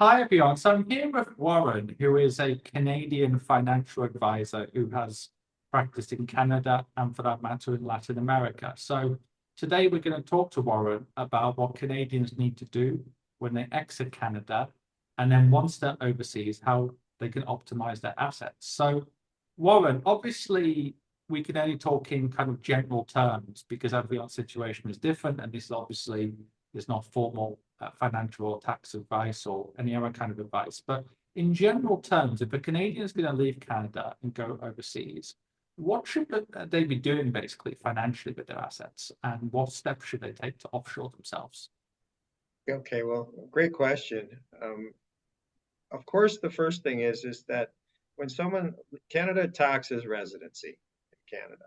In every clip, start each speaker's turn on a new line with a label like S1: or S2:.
S1: Hi everyone. So I'm here with Warren, who is a Canadian financial advisor who has practiced in Canada and, for that matter, in Latin America. So today we're going to talk to Warren about what Canadians need to do when they exit Canada, and then once they're overseas, how they can optimize their assets. So Warren, obviously we can only talk in kind of general terms because everyone's situation is different, and this obviously is not formal financial or tax advice or any other kind of advice. But in general terms, if a Canadian is going to leave Canada and go overseas, what should they be doing basically financially with their assets, and what steps should they take to offshore themselves?
S2: Okay, well, great question. Of course, the first thing is that when Canada taxes residency in Canada,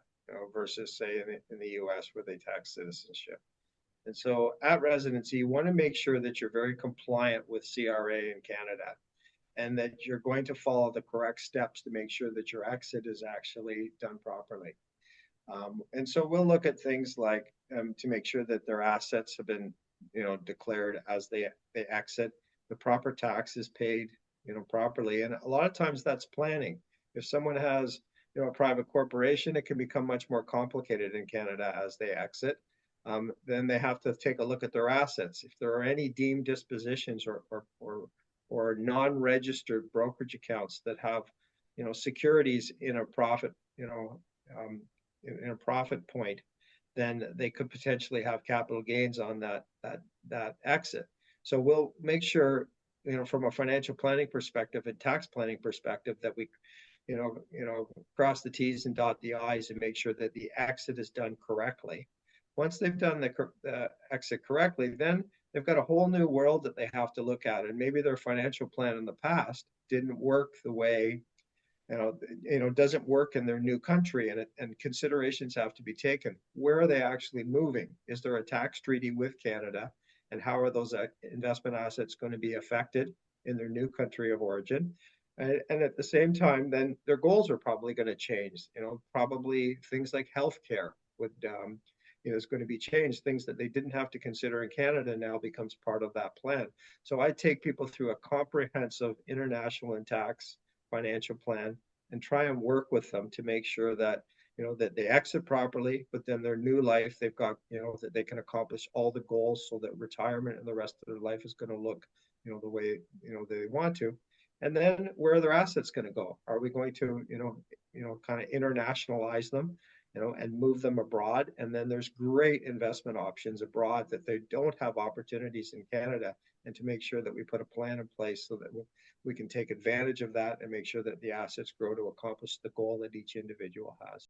S2: versus say in the US where they tax citizenship. And so at residency, you want to make sure that you're very compliant with CRA in Canada and that you're going to follow the correct steps to make sure that your exit is actually done properly. And so we'll look at things like to make sure that their assets have been, declared as they exit, the proper tax is paid, properly. And a lot of times that's planning. If someone has, a private corporation, it can become much more complicated in Canada as they exit. Then they have to take a look at their assets. If there are any deemed dispositions or non-registered brokerage accounts that have, securities in a profit, in a profit point, then they could potentially have capital gains on that exit. So we'll make sure, from a financial planning perspective and tax planning perspective, that we, cross the T's and dot the I's and make sure that the exit is done correctly. Once they've done the exit correctly, then they've got a whole new world that they have to look at, and maybe their financial plan in the past didn't work the way doesn't work in their new country, and considerations have to be taken. Where are they actually moving? Is there a tax treaty with Canada, and how are those investment assets going to be affected in their new country of origin? And at the same time, then their goals are probably going to change. Probably things like healthcare would is going to be changed. Things that they didn't have to consider in Canada now becomes part of that plan. So I take people through a comprehensive international and tax financial plan and try and work with them to make sure that that they exit properly, but then their new life, they've got, that they can accomplish all the goals so that retirement and the rest of their life is going to look, the way, they want to. And then where are their assets going to go? Are we going to, kind of internationalize them, and move them abroad? And then there's great investment options abroad that they don't have opportunities in Canada, and to make sure that we put a plan in place so that we can take advantage of that and make sure that the assets grow to accomplish the goal that each individual has.